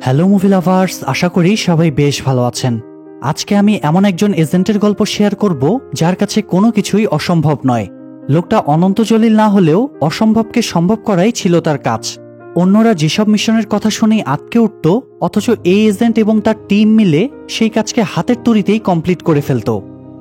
Hello movie lovers, আশা করি সবাই বেশ ভালো আছেন। আজকে আমি এমন একজন এজেন্টের গল্প শেয়ার করব যার কাছে কোনো কিছুই অসম্ভব নয়। লোকটা অনন্ত জলিল না হলেও অসম্ভবকে সম্ভব করাই ছিল তার কাজ। অন্যরা যেসব মিশনের কথা শুনেই আটকে উঠত, অথচ এই এজেন্ট এবং তার টিম মিলে সেই কাজকে হাতের তড়িতেই কমপ্লিট করে ফেলত।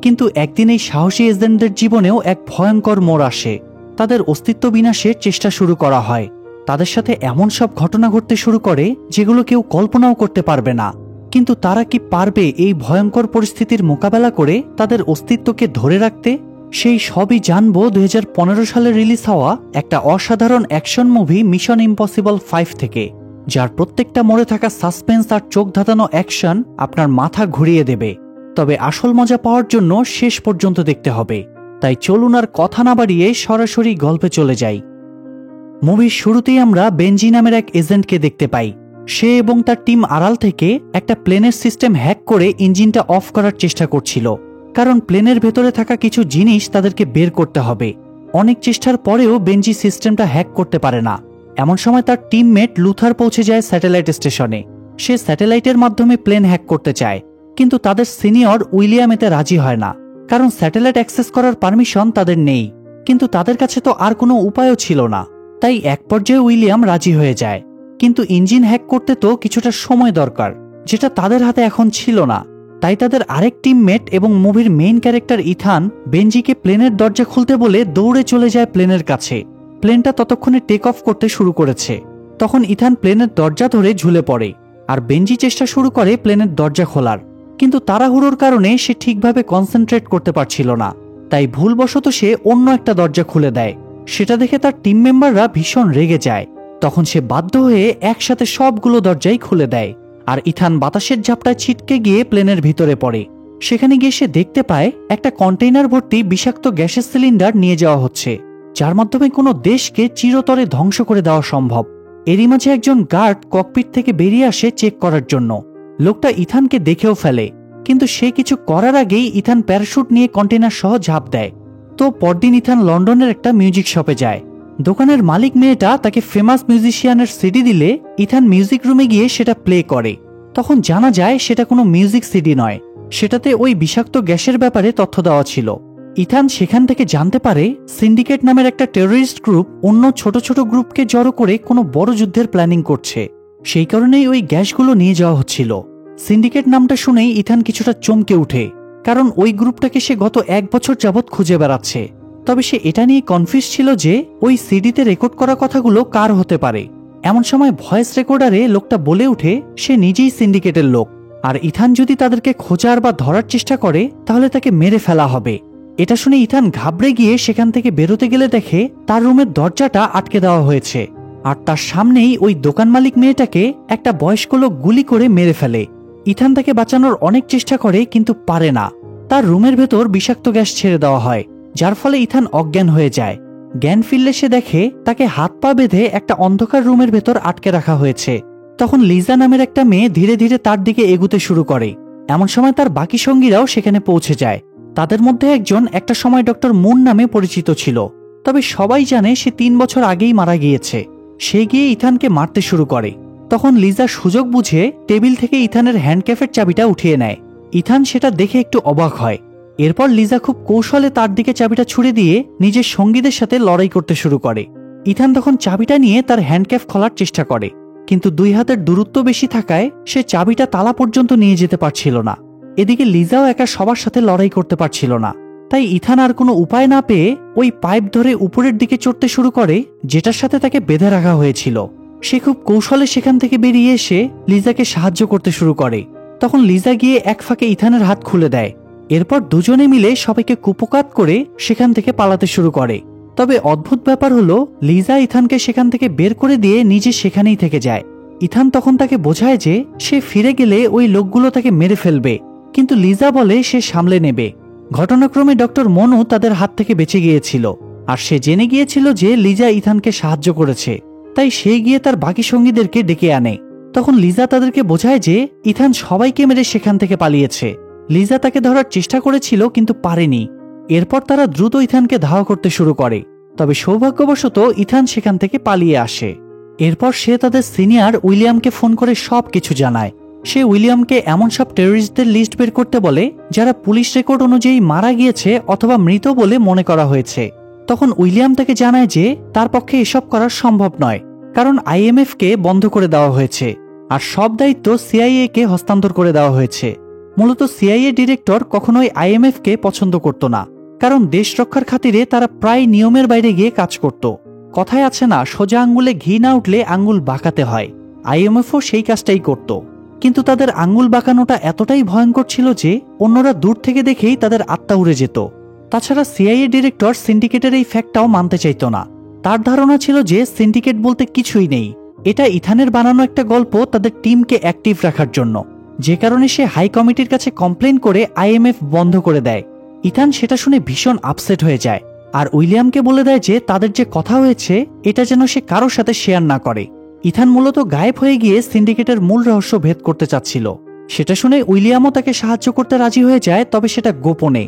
কিন্তু একদিন এই সাহসী এজেন্টদের জীবনেও এক ভয়ঙ্কর মোড় আসে। তাদের অস্তিত্ব বিনাশের চেষ্টা শুরু করা হয়। তাদের সাথে এমন সব ঘটনা ঘটতে শুরু করে যেগুলো কেউ কল্পনাও করতে পারবে না। কিন্তু তারা কি পারবে এই ভয়ঙ্কর পরিস্থিতির মোকাবেলা করে তাদের অস্তিত্বকে ধরে রাখতে? সেই সবই জানবো 2015 সালে রিলিজ হওয়া একটা অসাধারণ অ্যাকশন মুভি মিশন ইম্পসিবল 5 থেকে, যার প্রত্যেকটা মোড়ে থাকা সাসপেন্স আর চোখ ধাঁধানো অ্যাকশন আপনার মাথা ঘুরিয়ে দেবে। তবে আসল মজা পাওয়ার জন্য শেষ পর্যন্ত দেখতে হবে। তাই চলুন আর কথা না বাড়িয়ে সরাসরি গল্পে চলে যাই। মুভির শুরুতেই আমরা বেনজি নামের এক এজেন্টকে দেখতে পাই। সে এবং তার টিম আড়াল থেকে একটা প্লেনের সিস্টেম হ্যাক করে ইঞ্জিনটা অফ করার চেষ্টা করছিল, কারণ প্লেনের ভেতরে থাকা কিছু জিনিস তাদেরকে বের করতে হবে। অনেক চেষ্টার পরেও বেনজি সিস্টেমটা হ্যাক করতে পারে না। এমন সময় তার টিমমেট লুথার পৌঁছে যায় স্যাটেলাইট স্টেশনে। সে স্যাটেলাইটের মাধ্যমে প্লেন হ্যাক করতে চায়, কিন্তু তাদের সিনিয়র উইলিয়াম এতে রাজি হয় না, কারণ স্যাটেলাইট অ্যাক্সেস করার পারমিশন তাদের নেই। কিন্তু তাদের কাছে তো আর কোনো উপায়ও ছিল না। তাই এক পর্যায়ে উইলিয়াম রাজি হয়ে যায়, কিন্তু ইঞ্জিন হ্যাক করতে তো কিছুটা সময় দরকার, যেটা তাদের হাতে এখন ছিল না। তাই তাদের আরেক টিমমেট এবং মুভির মেইন ক্যারেক্টার ইথান বেনজিকে প্লেনের দরজা খুলতে বলে দৌড়ে চলে যায় প্লেনের কাছে। প্লেনটা ততক্ষণে টেক অফ করতে শুরু করেছে। তখন ইথান প্লেনের দরজা ধরে ঝুলে পড়ে, আর বেনজি চেষ্টা শুরু করে প্লেনের দরজা খোলার, কিন্তু তাড়াহুড়োর কারণে সে ঠিকভাবে কনসেন্ট্রেট করতে পারছিল না। তাই ভুলবশত সে অন্য একটা দরজা খুলে দেয়। সেটা দেখে তার টিম মেম্বাররা ভীষণ রেগে যায়। তখন সে বাধ্য হয়ে একসাথে সবগুলো দরজাই খুলে দেয়, আর ইথান বাতাসের ঝাপটায় ছিটকে গিয়ে প্লেনের ভিতরে পড়ে। সেখানে গিয়ে সে দেখতে পায় একটা কন্টেইনার ভর্তি বিষাক্ত গ্যাসের সিলিন্ডার নিয়ে যাওয়া হচ্ছে, যার মাধ্যমে কোনো দেশকে চিরতরে ধ্বংস করে দেওয়া সম্ভব। এরই মাঝে একজন গার্ড ককপিট থেকে বেরিয়ে আসে চেক করার জন্য। লোকটা ইথানকে দেখেও ফেলে, কিন্তু সে কিছু করার আগেই ইথান প্যারাশুট নিয়ে কন্টেইনার সহ ঝাঁপ দেয়। তো পরদিন ইথান লন্ডনের একটা মিউজিক শপে যায়। দোকানের মালিক মেয়েটা তাকে ফেমাস মিউজিশিয়ানের সিডি দিলে ইথান মিউজিক রুমে গিয়ে সেটা প্লে করে। তখন জানা যায় সেটা কোনো মিউজিক সিডি নয়, সেটাতে ওই বিষাক্ত গ্যাসের ব্যাপারে তথ্য দেওয়া ছিল। ইথান সেখান থেকে জানতে পারে সিন্ডিকেট নামের একটা টেররিস্ট গ্রুপ অন্য ছোট ছোট গ্রুপকে জড়ো করে কোনো বড় যুদ্ধের প্ল্যানিং করছে। সেই কারণেই ওই গ্যাসগুলো নিয়ে যাওয়া হচ্ছিল। সিন্ডিকেট নামটা শুনেই ইথান কিছুটা চমকে উঠে, কারণ ওই গ্রুপটাকে সে গত 1 বছর যাবৎ খুঁজে বেড়াচ্ছে। তবে সে এটা নিয়ে কনফিউজ ছিল যে ওই সিডিতে রেকর্ড করা কথাগুলো কার হতে পারে। এমন সময় ভয়েস রেকর্ডারে লোকটা বলে উঠে সে নিজেই সিন্ডিকেটের লোক, আর ইথান যদি তাদেরকে খোঁজার বা ধরার চেষ্টা করে তাহলে তাকে মেরে ফেলা হবে। এটা শুনে ইথান ঘাবড়ে গিয়ে সেখান থেকে বেরোতে গেলে দেখে তার রুমের দরজাটা আটকে দেওয়া হয়েছে, আর তার সামনেই ওই দোকান মালিক মেয়েটাকে একটা বয়স্ক লোক গুলি করে মেরে ফেলে। ইথান তাকে বাঁচানোর অনেক চেষ্টা করে, কিন্তু পারে না। তার রুমের ভেতর বিষাক্ত গ্যাস ছেড়ে দেওয়া হয়, যার ফলে ইথান অজ্ঞান হয়ে যায়। জ্ঞান ফিরলে সে দেখে তাকে হাত পা বেঁধে একটা অন্ধকার রুমের ভেতর আটকে রাখা হয়েছে। তখন লিজা নামের একটা মেয়ে ধীরে ধীরে তার দিকে এগুতে শুরু করে। এমন সময় তার বাকি সঙ্গীরাও সেখানে পৌঁছে যায়। তাদের মধ্যে একজন একটা সময় ডক্টর মুন নামে পরিচিত ছিল, তবে সবাই জানে সে 3 বছর আগেই মারা গিয়েছে। সে গিয়ে ইথানকে মারতে শুরু করে। তখন লিজা সুযোগ বুঝে টেবিল থেকে ইথানের হ্যান্ডক্যাফের চাবিটা উঠিয়ে নেয়। ইথান সেটা দেখে একটু অবাক হয়। এরপর লিজা খুব কৌশলে তার দিকে চাবিটা ছুড়ে দিয়ে নিজের সঙ্গীদের সাথে লড়াই করতে শুরু করে। ইথান তখন চাবিটা নিয়ে তার হ্যান্ডক্যাফ খোলার চেষ্টা করে, কিন্তু 2 হাতের দূরত্ব বেশি থাকায় সে চাবিটা তালা পর্যন্ত নিয়ে যেতে পারছিল না। এদিকে লিজাও একা সবার সাথে লড়াই করতে পারছিল না। তাই ইথান আর কোনো উপায় না পেয়ে ওই পাইপ ধরে উপরের দিকে চড়তে শুরু করে, যেটার সাথে তাকে বেঁধে রাখা হয়েছিল। সে খুব কৌশলে সেখান থেকে বেরিয়ে এসে লিজাকে সাহায্য করতে শুরু করে। তখন লিজা গিয়ে এক ফাঁকে ইথানের হাত খুলে দেয়। এরপর দুজনে মিলে সবাইকে কুপোকাত করে সেখান থেকে পালাতে শুরু করে। তবে অদ্ভুত ব্যাপার হলো, লিজা ইথানকে সেখান থেকে বের করে দিয়ে নিজে সেখানেই থেকে যায়। ইথান তখন তাকে বোঝায় যে সে ফিরে গেলে ওই লোকগুলো তাকে মেরে ফেলবে, কিন্তু লিজা বলে সে সামলে নেবে। ঘটনাক্রমে ডক্টর মনু তাদের হাত থেকে বেঁচে গিয়েছিল, আর সে জেনে গিয়েছিল যে লিজা ইথানকে সাহায্য করেছে। তাই সে গিয়ে তার বাকি সঙ্গীদেরকে ডেকে আনে। তখন লিজা তাদেরকে বোঝায় যে ইথান সবাইকে মেরে সেখান থেকে পালিয়েছে। লিজা তাকে ধরার চেষ্টা করেছিল, কিন্তু পারেনি। এরপর তারা দ্রুত ইথানকে ধাওয়া করতে শুরু করে, তবে সৌভাগ্যবশত ইথান সেখান থেকে পালিয়ে আসে। এরপর সে তাদের সিনিয়র উইলিয়ামকে ফোন করে সবকিছু জানায়। সে উইলিয়ামকে এমন সব টেররিস্টদের লিস্ট বের করতে বলে যারা পুলিশ রেকর্ড অনুযায়ী মারা গিয়েছে অথবা মৃত বলে মনে করা হয়েছে। তখন উইলিয়াম তাকে জানায় যে তার পক্ষে এসব করা সম্ভব নয়, কারণ আইএমএফ কে বন্ধ করে দেওয়া হয়েছে আর সব দায়িত্ব সিআইএ কে হস্তান্তর করে দেওয়া হয়েছে। মূলত সিআইএ ডিরেক্টর কখনোই আইএমএফ কে পছন্দ করত না, কারণ দেশ রক্ষার খাতিরে তারা প্রায় নিয়মের বাইরে গিয়ে কাজ করত। কথায় আছে না, সোজা আঙ্গুলে ঘি না উঠলে আঙ্গুল বাঁকাতে হয়। আইএমএফও সেই কাজটাই করত, কিন্তু তাদের আঙ্গুল বাঁকানোটা এতটাই ভয়ঙ্কর ছিল যে অন্যরা দূর থেকে দেখেই তাদের আত্মা উড়ে যেত। তাছাড়া সিআইএ ডিরেক্টর সিন্ডিকেটের এই ফ্যাক্টটাও মানতে চাইত না। তার ধারণা ছিল যে সিন্ডিকেট বলতে কিছুই নেই, এটা ইথানের বানানো একটা গল্প তাদের টিমকে অ্যাক্টিভ রাখার জন্য, যে কারণে সে হাই কমিটির কাছে কমপ্লেন করে আইএমএফ বন্ধ করে দেয়। ইথান সেটা শুনে ভীষণ আপসেট হয়ে যায় আর উইলিয়ামকে বলে দেয় যে তাদের যে কথা হয়েছে এটা যেন সে কারোর সাথে শেয়ার না করে। ইথান মূলত গায়েব হয়ে গিয়ে সিন্ডিকেটের মূল রহস্য ভেদ করতে চাচ্ছিল। সেটা শুনে উইলিয়ামও তাকে সাহায্য করতে রাজি হয়ে যায়, তবে সেটা গোপনে।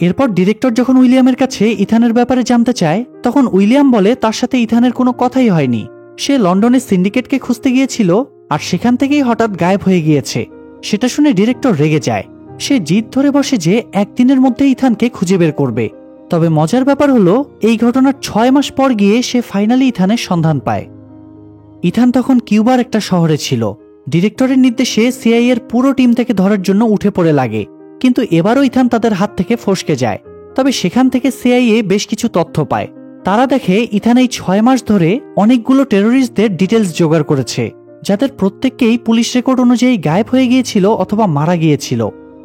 এরপর ডিরেক্টর যখন উইলিয়ামের কাছে ইথানের ব্যাপারে জানতে চায়, তখন উইলিয়াম বলে তার সাথে ইথানের কোনো কথাই হয়নি। সে লন্ডনে সিন্ডিকেটকে খুঁজতে গিয়েছিল আর সেখান থেকেই হঠাৎ গায়েব হয়ে গিয়েছে। সেটা শুনে ডিরেক্টর রেগে যায়। সে জিদ ধরে বসে যে একদিনের মধ্যে ইথানকে খুঁজে বের করবে। তবে মজার ব্যাপার হলো, এই ঘটনার 6 মাস পর গিয়ে সে ফাইনালি ইথানের সন্ধান পায়। ইথান তখন কিউবার একটা শহরে ছিল। ডিরেক্টরের নির্দেশে সিআইএর পুরো টিম থেকে ধরার জন্য উঠে পড়ে লাগে, কিন্তু এবারও ইথান তাদের হাত থেকে ফসকে যায়। তবে সেখান থেকে সিআইএ বেশ কিছু তথ্য পায়। তারা দেখে ইথান এই 6 মাস ধরে অনেকগুলো টেররিস্টদের ডিটেলস জোগাড় করেছে, যাদের প্রত্যেককেই পুলিশ রেকর্ড অনুযায়ী গায়েব হয়ে গিয়েছিল অথবা মারা গিয়েছিল।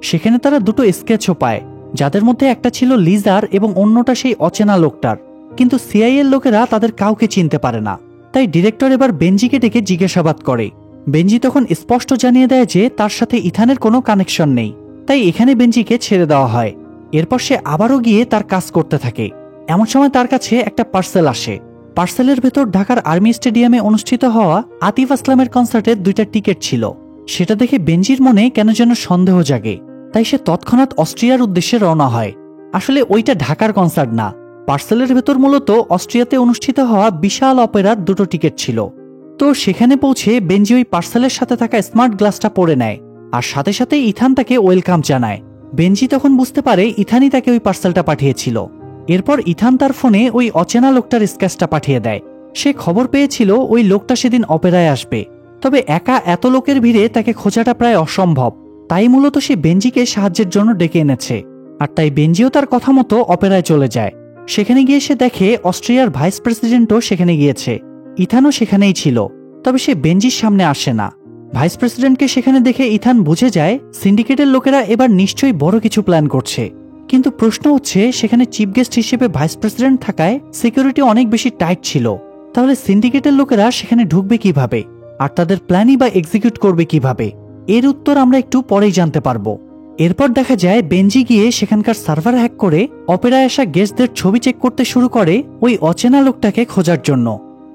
সেখানে তারা দুটো স্কেচও পায়, যাদের মধ্যে একটা ছিল লিজার এবং অন্যটা সেই অচেনা লোকটার। কিন্তু সিআইএর লোকেরা তাদের কাউকে চিনতে পারে না। তাই ডিরেক্টর এবার বেনজিকে ডেকে জিজ্ঞাসাবাদ করে। বেনজি তখন স্পষ্ট জানিয়ে দেয় যে তার সাথে ইথানের কোনো কানেকশন নেই। তাই এখানে বেনজিকে ছেড়ে দেওয়া হয়। এরপর সে আবারও গিয়ে তার কাজ করতে থাকে। এমন সময় তার কাছে একটা পার্সেল আসে। পার্সেলের ভেতর ঢাকার আর্মি স্টেডিয়ামে অনুষ্ঠিত হওয়া আতিফ আসলামের কনসার্টের 2টা টিকিট ছিল। সেটা দেখে বেনজির মনে কেন যেন সন্দেহ জাগে। তাই সে তৎক্ষণাৎ অস্ট্রিয়ার উদ্দেশ্যে রওনা হয়। আসলে ওইটা ঢাকার কনসার্ট না, পার্সেলের ভেতর মূলত অস্ট্রিয়াতে অনুষ্ঠিত হওয়া বিশাল অপেরার 2টো টিকিট ছিল। তো সেখানে পৌঁছে বেনজি ওই পার্সেলের সাথে থাকা স্মার্ট গ্লাসটা পরে নেয় আর সাথে সাথে ইথান তাকে ওয়েলকাম জানায়। বেনজি তখন বুঝতে পারে ইথানই তাকে ওই পার্সেলটা পাঠিয়েছিল। এরপর ইথান তার ফোনে ওই অচেনা লোকটার স্কেচটা পাঠিয়ে দেয়। সে খবর পেয়েছিল ওই লোকটা সেদিন অপেরায় আসবে, তবে একা এত লোকের ভিড়ে তাকে খোঁজাটা প্রায় অসম্ভব। তাই মূলত সে বেনজিকে সাহায্যের জন্য ডেকে এনেছে। আর তাই বেনজিও তার কথা মতো অপেরায় চলে যায়। সেখানে গিয়ে সে দেখে অস্ট্রিয়ার ভাইস প্রেসিডেন্টও সেখানে গিয়েছে। ইথানও সেখানেই ছিল, তবে সে বেনজির সামনে আসে না। ভাইস প্রেসিডেন্টকে সেখানে দেখে ইথান বুঝে যায় সিন্ডিকেটের লোকেরা এবার নিশ্চয়ই বড় কিছু প্ল্যান করছে। কিন্তু প্রশ্ন হচ্ছে, সেখানে চিফ গেস্ট হিসেবে ভাইস প্রেসিডেন্ট থাকায় সিকিউরিটি অনেক বেশি টাইট ছিল। তাহলে সিন্ডিকেটের লোকেরা সেখানে ঢুকবে কিভাবে আর তাদের প্ল্যানই বা এক্সিকিউট করবে কিভাবে? এর উত্তর আমরা একটু পরেই জানতে পারবো। এরপর দেখা যায় বেনজি গিয়ে সেখানকার সার্ভার হ্যাক করে অপেরায় আসা গেস্টদের ছবি চেক করতে শুরু করে ওই অচেনা লোকটাকে খোঁজার জন্য।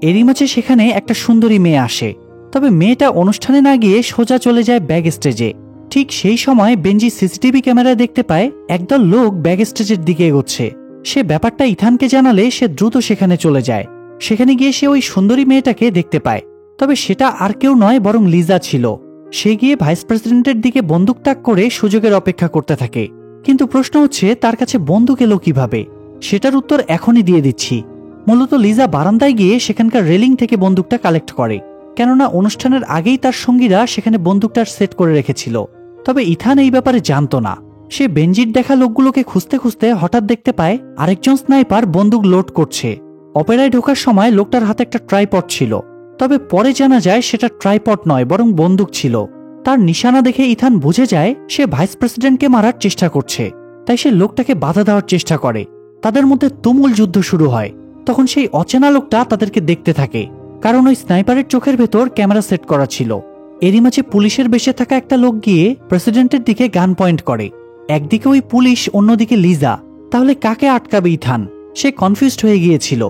এরই মাঝে সেখানে একটা সুন্দরী মেয়ে আসে, তবে মেয়েটা অনুষ্ঠানে না গিয়ে সোজা চলে যায় ব্যাক স্টেজে। ঠিক সেই সময় বেনজি সিসিটিভি ক্যামেরায় দেখতে পায় একদল লোক ব্যাক স্টেজের দিকে এগোচ্ছে। সে ব্যাপারটা ইথানকে জানালে সে দ্রুত সেখানে চলে যায়। সেখানে গিয়ে সে ওই সুন্দরী মেয়েটাকে দেখতে পায়, তবে সেটা আর কেউ নয় বরং লিজা ছিল। সে গিয়ে ভাইস প্রেসিডেন্টের দিকে বন্দুক তাক করে সুযোগের অপেক্ষা করতে থাকে। কিন্তু প্রশ্ন হচ্ছে, তার কাছে বন্দুক এলো কিভাবে? সেটার উত্তর এখনই দিয়ে দিচ্ছি। মূলত লিজা বারান্দায় গিয়ে সেখানকার রেলিং থেকে বন্দুকটা কালেক্ট করে, কেননা অনুষ্ঠানের আগেই তার সঙ্গীরা সেখানে বন্দুকটার সেট করে রেখেছিল। তবে ইথান এই ব্যাপারে জানতো না। সে বেনজির দেখা লোকগুলোকে খুঁজতে খুঁজতে হঠাৎ দেখতে পায় আরেকজন স্নাইপার বন্দুক লোড করছে। অপেরায় ঢোকার সময় লোকটার হাতে একটা ট্রাইপড ছিল, তবে পরে জানা যায় সেটা ট্রাইপড নয় বরং বন্দুক ছিল। তার নিশানা দেখে ইথান বুঝে যায় সে ভাইস প্রেসিডেন্টকে মারার চেষ্টা করছে। তাই সে লোকটাকে বাধা দেওয়ার চেষ্টা করে। তাদের মধ্যে তুমুল যুদ্ধ শুরু হয়। তখন সেই অচেনা লোকটা তাদেরকে দেখতে থাকে, কারণ ওই স্নাইপারের চোখের ভেতর ক্যামেরা সেট করা ছিল। এরই মাঝে পুলিশের বেশে থাকা একটা লোক গিয়ে প্রেসিডেন্টের দিকে গান পয়েন্ট করে। একদিকে ওই পুলিশ, অন্যদিকে লিজা। তাহলে কাকে আটকাবে ইথান? সে কনফিউজড হয়ে গিয়েছিল।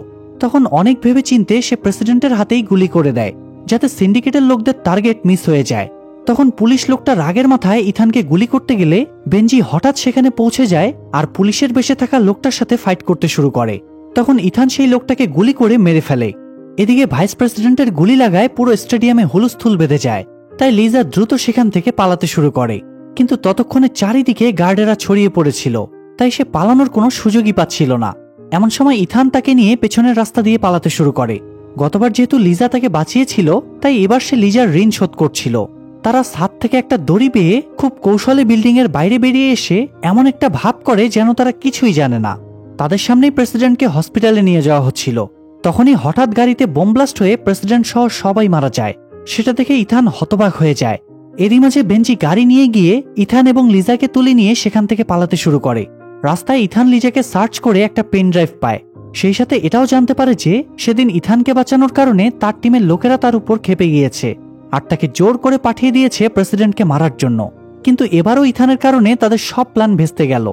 তখন অনেক ভেবে চিনতে সে প্রেসিডেন্টের হাতেই গুলি করে দেয়, যাতে সিন্ডিকেটের লোকদের টার্গেট মিস হয়ে যায়। তখন পুলিশ লোকটা রাগের মাথায় ইথানকে গুলি করতে গেলে বেনজি হঠাৎ সেখানে পৌঁছে যায় আর পুলিশের বেশে থাকা লোকটার সাথে ফাইট করতে শুরু করে। তখন ইথান সেই লোকটাকে গুলি করে মেরে ফেলে। এদিকে ভাইস প্রেসিডেন্টের গুলি লাগায় পুরো স্টেডিয়ামে হুলস্থুল বেঁধে যায়। তাই লিজা দ্রুত সেখান থেকে পালাতে শুরু করে, কিন্তু ততক্ষণে চারিদিকে গার্ডেরা ছড়িয়ে পড়েছিল, তাই সে পালানোর কোনো সুযোগই পাচ্ছিল না। এমন সময় ইথান তাকে নিয়ে পেছনের রাস্তা দিয়ে পালাতে শুরু করে। গতবার যেহেতু লিজা তাকে বাঁচিয়েছিল, তাই এবার সে লিজার ঋণ শোধ করছিল। তারা ছাদ থেকে একটা দড়ি পেয়ে খুব কৌশলে বিল্ডিং এর বাইরে বেরিয়ে এসে এমন একটা ভাব করে যেন তারা কিছুই জানে না। তাদের সামনেই প্রেসিডেন্টকে হসপিটালে নিয়ে যাওয়া হচ্ছিল। তখনই হঠাৎ গাড়িতে বোম ব্লাস্ট হয়ে প্রেসিডেন্ট সহ সবাই মারা যায়। সেটা দেখে ইথান হতবাক হয়ে যায়। এরই মাঝে বেঞ্জি গাড়ি নিয়ে গিয়ে ইথান এবং লিজাকে তুলে নিয়ে সেখান থেকে পালাতে শুরু করে। রাস্তায় ইথান লিজাকে সার্চ করে একটা পেন ড্রাইভ পায়। সেই সাথে এটাও জানতে পারে যে সেদিন ইথানকে বাঁচানোর কারণে তার টিমের লোকেরা তার উপর ক্ষেপে গিয়েছে আর তাকে জোর করে পাঠিয়ে দিয়েছে প্রেসিডেন্টকে মারার জন্য। কিন্তু এবারও ইথানের কারণে তাদের সব প্ল্যান ভেস্তে গেল।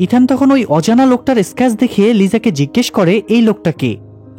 ইথান তখন ওই অজানা লোকটার স্কেচ দেখিয়ে লিজাকে জিজ্ঞেস করে এই লোকটা কে।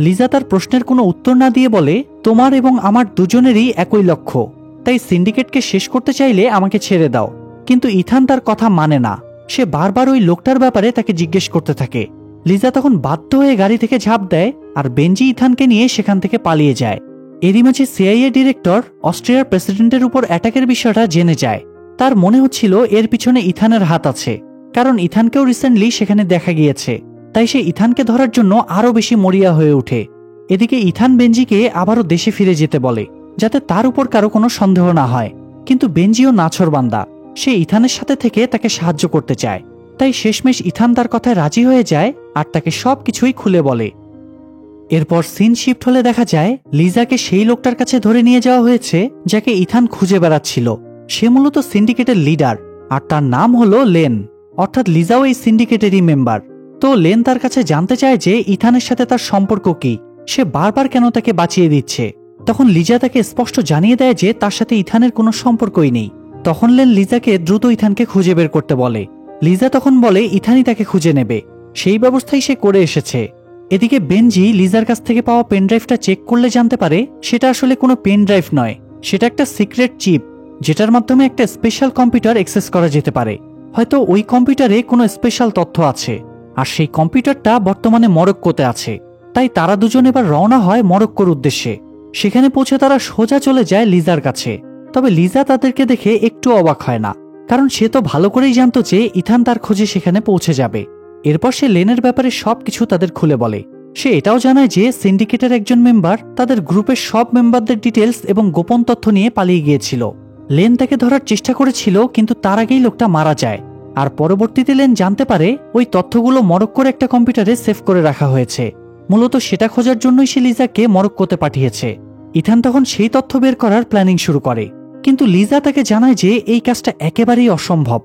লিজা তার প্রশ্নের কোনো উত্তর না দিয়ে বলে, তোমার এবং আমার দুজনেরই একই লক্ষ্য, তাই সিন্ডিকেটকে শেষ করতে চাইলে আমাকে ছেড়ে দাও। কিন্তু ইথান তার কথা মানে না। সে বারবার ওই লোকটার ব্যাপারে তাকে জিজ্ঞেস করতে থাকে। লিজা তখন বাধ্য হয়ে গাড়ি থেকে ঝাঁপ দেয় আর বেঞ্জি ইথানকে নিয়ে সেখান থেকে পালিয়ে যায়। এরই মাঝে সিআইএ ডিরেক্টর অস্ট্রিয়ার প্রেসিডেন্টের উপর অ্যাটাকের বিষয়টা জেনে যায়। তার মনে হচ্ছিল এর পিছনে ইথানের হাত আছে, কারণ ইথানকেও রিসেন্টলি সেখানে দেখা গিয়েছে। তাই সে ইথানকে ধরার জন্য আরও বেশি মরিয়া হয়ে ওঠে। এদিকে ইথান বেঞ্জিকে আবারও দেশে ফিরে যেতে বলে, যাতে তার উপর কারো কোনো সন্দেহ না হয়। কিন্তু বেঞ্জিও নাছোড়বান্দা, সে ইথানের সাথে থেকে তাকে সাহায্য করতে চায়। তাই শেষমেশ ইথান তার কথায় রাজি হয়ে যায় আর তাকে সবকিছুই খুলে বলে। এরপর সিন শিফট হলে দেখা যায় লিজাকে সেই লোকটার কাছে ধরে নিয়ে যাওয়া হয়েছে যাকে ইথান খুঁজে বেড়াচ্ছিল। সে মূলত সিন্ডিকেটের লিডার আর তার নাম হলো লেন, অর্থাৎ লিজাও এই সিন্ডিকেটেরই মেম্বার। তো লেন তার কাছে জানতে চায় যে ইথানের সাথে তার সম্পর্ক কি, সে বারবার কেন তাকে বাঁচিয়ে দিচ্ছে। তখন লিজা তাকে স্পষ্ট জানিয়ে দেয় যে তার সাথে ইথানের কোনো সম্পর্কই নেই। তখন লেন লিজাকে দ্রুত ইথানকে খুঁজে বের করতে বলে। লিজা তখন বলে ইথানই তাকে খুঁজে নেবে, সেই ব্যবস্থাই সে করে এসেছে। এদিকে বেঞ্জি লিজার কাছ থেকে পাওয়া পেনড্রাইভটা চেক করলে জানতে পারে সেটা আসলে কোনো পেন ড্রাইভ নয়, সেটা একটা সিক্রেট চিপ, যেটার মাধ্যমে একটা স্পেশাল কম্পিউটার অ্যাক্সেস করা যেতে পারে। হয়তো ওই কম্পিউটারে কোনো স্পেশাল তথ্য আছে, আর সেই কম্পিউটারটা বর্তমানে মরক্কোতে আছে। তাই তারা দুজন এবার রওনা হয় মরক্কোর উদ্দেশ্যে। সেখানে পৌঁছে তারা সোজা চলে যায় লিজার কাছে। তবে লিজা তাদেরকে দেখে একটু অবাক হয় না, কারণ সে তো ভালো করেই জানতো যে ইথান তার খোঁজে সেখানে পৌঁছে যাবে। এরপর সে লেনের ব্যাপারে সবকিছু তাদের খুলে বলে। সে এটাও জানায় যে সিন্ডিকেটের একজন মেম্বার তাদের গ্রুপের সব মেম্বারদের ডিটেলস এবং গোপন তথ্য নিয়ে পালিয়ে গিয়েছিল। লেন তাকে ধরার চেষ্টা করেছিল, কিন্তু তার আগেই লোকটা মারা যায়। আর পরবর্তীতে লেন জানতে পারে ওই তথ্যগুলো মরক্কোর একটা কম্পিউটারে সেভ করে রাখা হয়েছে। মূলত সেটা খোঁজার জন্যই সে লিজাকে মরক্কোতে পাঠিয়েছে। ইথান তখন সেই তথ্য বের করার প্ল্যানিং শুরু করে, কিন্তু লিজা তাকে জানায় যে এই কাজটা একেবারেই অসম্ভব।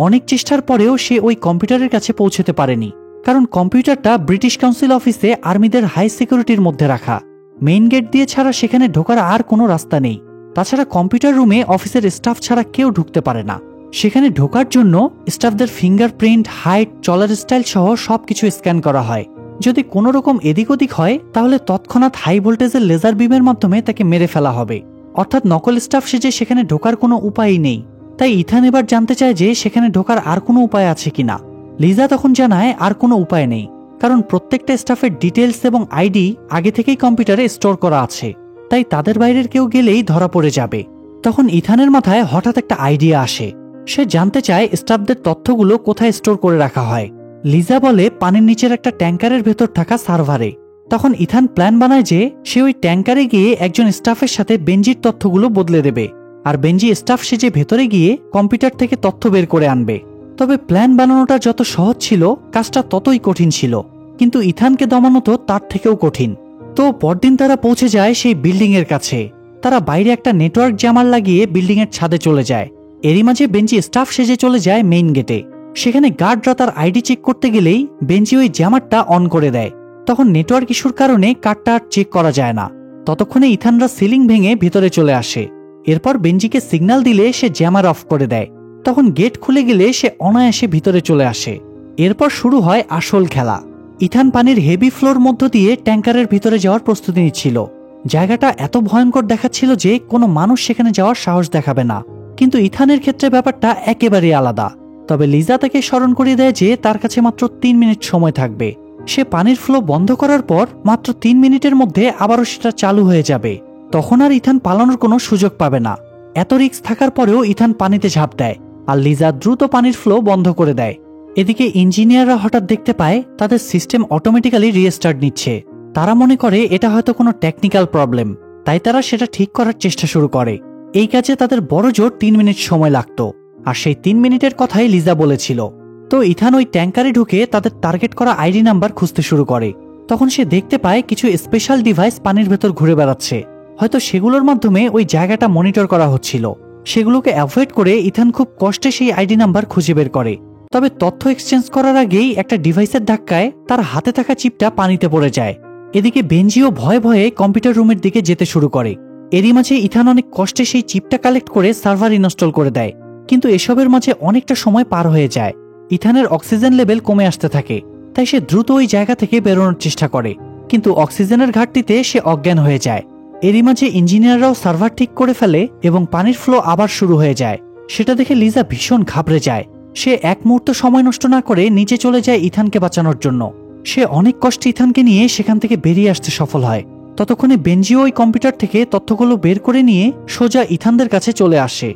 অনেক চেষ্টার পরেও সে ওই কম্পিউটারের কাছে পৌঁছতে পারেনি, কারণ কম্পিউটারটা ব্রিটিশ কাউন্সিল অফিসে আর্মিদের হাই সিকিউরিটির মধ্যে রাখা। মেইন গেট দিয়ে ছাড়া সেখানে ঢোকার আর কোনো রাস্তা নেই। তাছাড়া কম্পিউটার রুমে অফিসের স্টাফ ছাড়া কেউ ঢুকতে পারে না। সেখানে ঢোকার জন্য স্টাফদের ফিঙ্গারপ্রিন্ট, হাইট, চলার স্টাইল সহ সবকিছু স্ক্যান করা হয়। যদি কোনো রকম এদিক ওদিক হয় তাহলে তৎক্ষণাৎ হাই ভোল্টেজের লেজার বিমের মাধ্যমে তাকে মেরে ফেলা হবে। অর্থাৎ নকল স্টাফ সেজে সেখানে ঢোকার কোনো উপায়ই নেই। তাই ইথান এবার জানতে চায় যে সেখানে ঢোকার আর কোনো উপায় আছে কিনা। লিজা তখন জানায় আর কোনো উপায় নেই, কারণ প্রত্যেকটা স্টাফের ডিটেলস এবং আইডি আগে থেকেই কম্পিউটারে স্টোর করা আছে। তাই তাদের বাইরের কেউ গেলেই ধরা পড়ে যাবে। তখন ইথানের মাথায় হঠাৎ একটা আইডিয়া আসে। সে জানতে চায় স্টাফদের তথ্যগুলো কোথায় স্টোর করে রাখা হয়। লিজা বলে পানির নিচের একটা ট্যাঙ্কারের ভেতর থাকা সার্ভারে। তখন ইথান প্ল্যান বানায় যে সে ওই ট্যাঙ্কারে গিয়ে একজন স্টাফের সাথে বেঞ্জির তথ্যগুলো বদলে দেবে, আর বেঞ্জি স্টাফ সেজে ভেতরে গিয়ে কম্পিউটার থেকে তথ্য বের করে আনবে। তবে প্ল্যান বানানোটা যত সহজ ছিল, কাজটা ততই কঠিন ছিল। কিন্তু ইথানকে দমানো তো তার থেকেও কঠিন। তো পরদিন তারা পৌঁছে যায় সেই বিল্ডিং এর কাছে। তারা বাইরে একটা নেটওয়ার্ক জামার লাগিয়ে বিল্ডিং এর ছাদে চলে যায়। এরই মাঝে বেঞ্জি স্টাফ সেজে চলে যায় মেইন গেটে। সেখানে গার্ডরা তার আইডি চেক করতে গেলেই বেঞ্জি ওই জ্যামারটা অন করে দেয়। তখন নেটওয়ার্ক ইস্যুর কারণে কার্ডটা আর চেক করা যায় না। ততক্ষণে ইথানরা সিলিং ভেঙে ভিতরে চলে আসে। এরপর বেঞ্জিকে সিগন্যাল দিলে সে জ্যামার অফ করে দেয়। তখন গেট খুলে গেলে সে অনায়াসে ভিতরে চলে আসে। এরপর শুরু হয় আসল খেলা। ইথান পানির হেভি ফ্লোর মধ্য দিয়ে ট্যাঙ্কারের ভিতরে যাওয়ার প্রস্তুতি নিচ্ছিল। জায়গাটা এত ভয়ঙ্কর দেখাচ্ছিল যে কোনো মানুষ সেখানে যাওয়ার সাহস দেখাবে না। কিন্তু ইথানের ক্ষেত্রে ব্যাপারটা একেবারেই আলাদা। তবে লিজা তাকে স্মরণ করিয়ে দেয় যে তার কাছে মাত্র 3 মিনিট সময় থাকবে। সে পানির ফ্লো বন্ধ করার পর মাত্র 3 মিনিটের মধ্যে আবারও সেটা চালু হয়ে যাবে। তখন আর ইথান পালানোর কোনো সুযোগ পাবে না। এত রিস্ক থাকার পরেও ইথান পানিতে ঝাঁপ দেয় আর লিজা দ্রুত পানির ফ্লো বন্ধ করে দেয়। এদিকে ইঞ্জিনিয়াররা হঠাৎ দেখতে পায় তাদের সিস্টেম অটোমেটিক্যালি রিস্টার্ট নিচ্ছে। তারা মনে করে এটা হয়তো কোনো টেকনিক্যাল প্রবলেম, তাই তারা সেটা ঠিক করার চেষ্টা শুরু করে। এই কাজে তাদের বড় জোর 3 মিনিট সময় লাগতো, আর সেই 3 মিনিটের কথাই লিজা বলেছিল। তো ইথান ওই ট্যাঙ্কারে ঢুকে তাদের টার্গেট করা আইডি নাম্বার খুঁজতে শুরু করে। তখন সে দেখতে পায় কিছু স্পেশাল ডিভাইস পানির ভেতর ঘুরে বেড়াচ্ছে। হয়তো সেগুলোর মাধ্যমে ওই জায়গাটা মনিটর করা হচ্ছিল। সেগুলোকে অ্যাভয়েড করে ইথান খুব কষ্টে সেই আইডি নাম্বার খুঁজে বের করে। তবে তথ্য এক্সচেঞ্জ করার আগেই একটা ডিভাইসের ধাক্কায় তার হাতে থাকা চিপটা পানিতে পড়ে যায়। এদিকে বেনজিও ভয়ে ভয়ে কম্পিউটার রুমের দিকে যেতে শুরু করে। এরই মাঝে ইথান অনেক কষ্টে সেই চিপটা কালেক্ট করে সার্ভার ইনস্টল করে দেয়। কিন্তু এসবের মাঝে অনেকটা সময় পার হয়ে যায়। ইথানের অক্সিজেন লেভেল কমে আসতে থাকে, তাই সে দ্রুত ওই জায়গা থেকে বেরোনোর চেষ্টা করে, কিন্তু অক্সিজেনের ঘাটতিতে সে অজ্ঞান হয়ে যায়। এরই মাঝে ইঞ্জিনিয়াররাও সার্ভার ঠিক করে ফেলে এবং পানির ফ্লো আবার শুরু হয়ে যায়। সেটা দেখে লিজা ভীষণ ঘাবড়ে যায়। সে এক মুহূর্ত সময় নষ্ট না করে নিচে চলে যায় ইথানকে বাঁচানোর জন্য। সে অনেক কষ্টে ইথানকে নিয়ে সেখান থেকে বেরিয়ে আসতে সফল হয়। ততক্ষণে বেনজিও ওই কম্পিউটার থেকে তথ্যগুলো বের করে নিয়ে সোজা ইথানদের কাছে চলে আসে।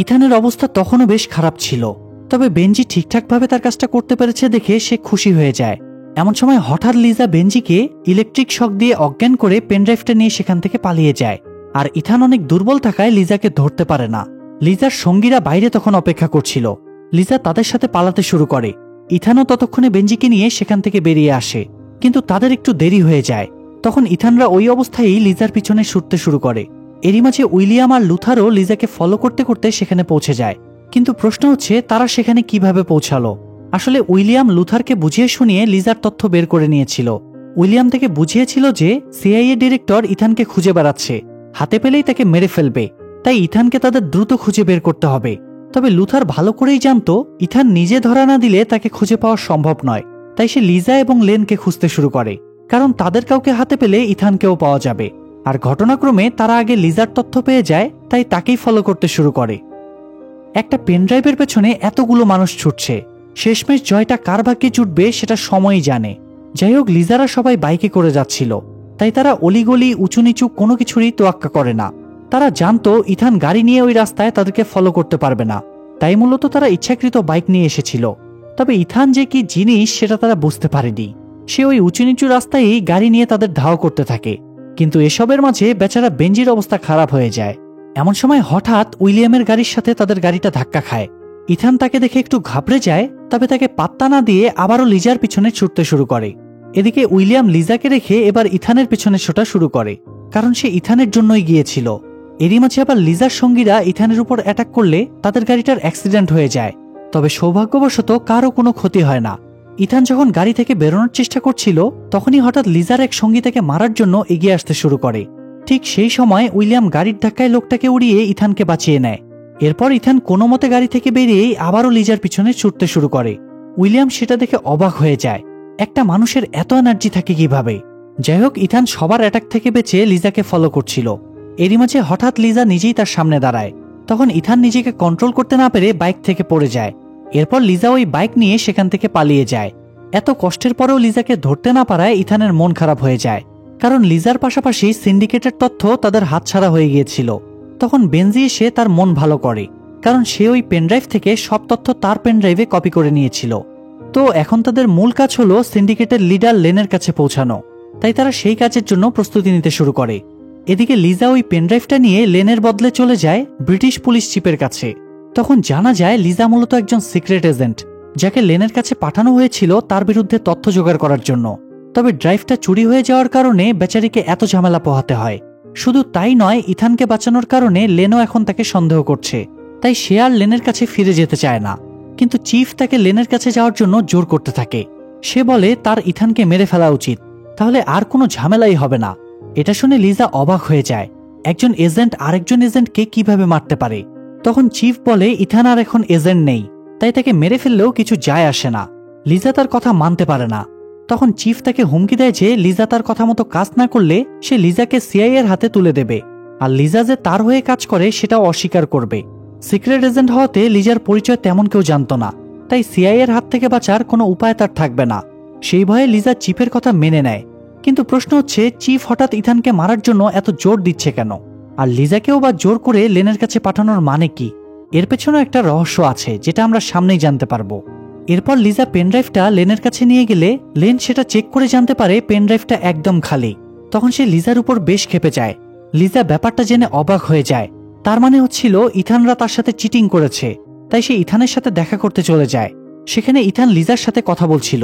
ইথানের অবস্থা তখনও বেশ খারাপ ছিল, তবে বেনজি ঠিকঠাকভাবে তার কাজটা করতে পেরেছে দেখে সে খুশি হয়ে যায়। এমন সময় হঠাৎ লিজা বেনজিকে ইলেকট্রিক শক দিয়ে অজ্ঞান করে পেনড্রাইভটা নিয়ে সেখান থেকে পালিয়ে যায়। আর ইথান অনেক দুর্বল থাকায় লিজাকে ধরতে পারে না। লিজার সঙ্গীরা বাইরে তখন অপেক্ষা করছিল। লিজা তাদের সাথে পালাতে শুরু করে। ইথানও ততক্ষণে বেনজিকে নিয়ে সেখান থেকে বেরিয়ে আসে, কিন্তু তাদের একটু দেরি হয়ে যায়। তখন ইথানরা ওই অবস্থায় লিজার পিছনে ছুটতে শুরু করে। এরই মাঝে উইলিয়াম আর লুথারও লিজাকে ফলো করতে করতে সেখানে পৌঁছে যায়। কিন্তু প্রশ্ন হচ্ছে তারা সেখানে কিভাবে পৌঁছালো। আসলে উইলিয়াম লুথারকে বুঝিয়ে শুনিয়ে লিজার তথ্য বের করে নিয়েছিল। উইলিয়াম থেকে বুঝিয়েছিল যে সিআইএ ডিরেক্টর ইথানকে খুঁজে বেড়াচ্ছে, হাতে পেলেই তাকে মেরে ফেলবে, তাই ইথানকে তাদের দ্রুত খুঁজে বের করতে হবে। তবে লুথার ভালো করেই জানতো ইথান নিজে ধরা না দিলে তাকে খুঁজে পাওয়া সম্ভব নয়, তাই সে লিজা এবং লেনকে খুঁজতে শুরু করে, কারণ তাদের কাউকে হাতে পেলে ইথানকেও পাওয়া যাবে। আর ঘটনাক্রমে তারা আগে লিজার তথ্য পেয়ে যায়, তাই তাকেই ফলো করতে শুরু করে। একটা পেনড্রাইভের পেছনে এতগুলো মানুষ ছুটছে, শেষমেশ জয়টা কার ভাগ্যে জুটবে সেটা সময়ই জানে। যাই হোক, লিজারা সবাই বাইকে করে যাচ্ছিল, তাই তারা অলিগলি উঁচু নিচু কোনো কিছুরই তোয়াক্কা করে না। তারা জানতো ইথান গাড়ি নিয়ে ওই রাস্তায় তাদেরকে ফলো করতে পারবে না, তাই মূলত তারা ইচ্ছাকৃত বাইক নিয়ে এসেছিল। তবে ইথান যে কি জিনিস সেটা তারা বুঝতে পারেনি। সে ওই উঁচু নিচু রাস্তায় গাড়ি নিয়ে তাদের ধাওয়া করতে থাকে, কিন্তু এসবের মাঝে বেচারা বেনজির অবস্থা খারাপ হয়ে যায়। এমন সময় হঠাৎ উইলিয়ামের গাড়ির সাথে তাদের গাড়িটা ধাক্কা খায়। ইথান তাকে দেখে একটু ঘাবড়ে যায়, তবে তাকে পাত্তা না দিয়ে আবারও লিজার পিছনে ছুটতে শুরু করে। এদিকে উইলিয়াম লিজাকে রেখে এবার ইথানের পিছনে ছোটা শুরু করে, কারণ সে ইথানের জন্যই গিয়েছিল। এরই মাঝে আবার লিজার সঙ্গীরা ইথানের উপর অ্যাটাক করলে তাদের গাড়িটার অ্যাক্সিডেন্ট হয়ে যায়, তবে সৌভাগ্যবশত কারও কোনো ক্ষতি হয় না। ইথান যখন গাড়ি থেকে বেরোনোর চেষ্টা করছিল, তখনই হঠাৎ লিজার এক সঙ্গী তাকে মারার জন্য এগিয়ে আসতে শুরু করে। ঠিক সেই সময় উইলিয়াম গাড়ির ধাক্কায় লোকটাকে উড়িয়ে ইথানকে বাঁচিয়ে নেয়। এরপর ইথান কোনো মতে গাড়ি থেকে বেরিয়েই আবারও লিজার পিছনে ছুটতে শুরু করে। উইলিয়াম সেটা দেখে অবাক হয়ে যায়, একটা মানুষের এত এনার্জি থাকে কিভাবে। যাই হোক, ইথান সবার অ্যাটাক থেকে বেঁচে লিজাকে ফলো করছিল। এরই মাঝে হঠাৎ লিজা নিজেই তার সামনে দাঁড়ায়। তখন ইথান নিজেকে কন্ট্রোল করতে না পেরে বাইক থেকে পড়ে যায়। এরপর লিজা ওই বাইক নিয়ে সেখান থেকে পালিয়ে যায়। এত কষ্টের পরেও লিজাকে ধরতে না পারায় ইথানের মন খারাপ হয়ে যায়, কারণ লিজার পাশাপাশি সিন্ডিকেটের তথ্য তাদের হাতছাড়া হয়ে গিয়েছিল। তখন বেনজি এসে তার মন ভালো করে, কারণ সে ওই পেনড্রাইভ থেকে সব তথ্য তার পেনড্রাইভে কপি করে নিয়েছিল। তো এখন তাদের মূল কাজ হলো সিন্ডিকেটের লিডার লেনের কাছে পৌঁছানো, তাই তারা সেই কাজের জন্য প্রস্তুতি নিতে শুরু করে। এদিকে লিজা ওই পেনড্রাইভটা নিয়ে লেনের বদলে চলে যায় ব্রিটিশ পুলিশ চিফের কাছে। তখন জানা যায় লিজা মূলত একজন সিক্রেট এজেন্ট, যাকে লেনের কাছে পাঠানো হয়েছিল তার বিরুদ্ধে তথ্য জোগাড় করার জন্য। তবে ড্রাইভটা চুরি হয়ে যাওয়ার কারণে বেচারিকে এত ঝামেলা পোহাতে হয়। শুধু তাই নয়, ইথানকে বাঁচানোর কারণে লেনও এখন তাকে সন্দেহ করছে, তাই সে আর লেনের কাছে ফিরে যেতে চায় না। কিন্তু চিফ তাকে লেনের কাছে যাওয়ার জন্য জোর করতে থাকে। সে বলে তার ইথানকে মেরে ফেলা উচিত, তাহলে আর কোনো ঝামেলাই হবে না। এটা শুনে লিজা অবাক হয়ে যায়, একজন এজেন্ট আরেকজন এজেন্টকে কিভাবে মারতে পারে। তখন চিফ বলে ইথান আর এখন এজেন্ট নেই, তাই তাকে মেরে ফেললেও কিছু যায় আসে না। লিজা তার কথা মানতে পারে না। তখন চিফ তাকে হুমকি দেয় যে লিজা তার কথা মতো কাজ না করলে সে লিজাকে সিআইএর হাতে তুলে দেবে, আর লিজা যে তার হয়ে কাজ করে সেটাও অস্বীকার করবে। সিক্রেট এজেন্ট হওয়াতে লিজার পরিচয় তেমন কেউ জানত না, তাই সিআইএর হাত থেকে বাঁচার কোনো উপায় তার থাকবে না। সেই ভয়ে লিজা চিফের কথা মেনে নেয়। কিন্তু প্রশ্ন হচ্ছে, চিফ হঠাৎ ইথানকে মারার জন্য এত জোর দিচ্ছে কেন? আর লিজাকেও বা জোর করে লেনের কাছে পাঠানোর মানে কি? এর পেছনেও একটা রহস্য আছে, যেটা আমরা সামনেই জানতে পারবো। এরপর লিজা পেনড্রাইভটা লেনের কাছে নিয়ে গেলে লেন সেটা চেক করে জানতে পারে পেনড্রাইভটা একদম খালি। তখন সে লিজার উপর বেশ ক্ষেপে যায়। লিজা ব্যাপারটা জেনে অবাক হয়ে যায়। তার মানে হচ্ছিল ইথানরা তার সাথে চিটিং করেছে। তাই সে ইথানের সাথে দেখা করতে চলে যায়। সেখানে ইথান লিজার সাথে কথা বলছিল,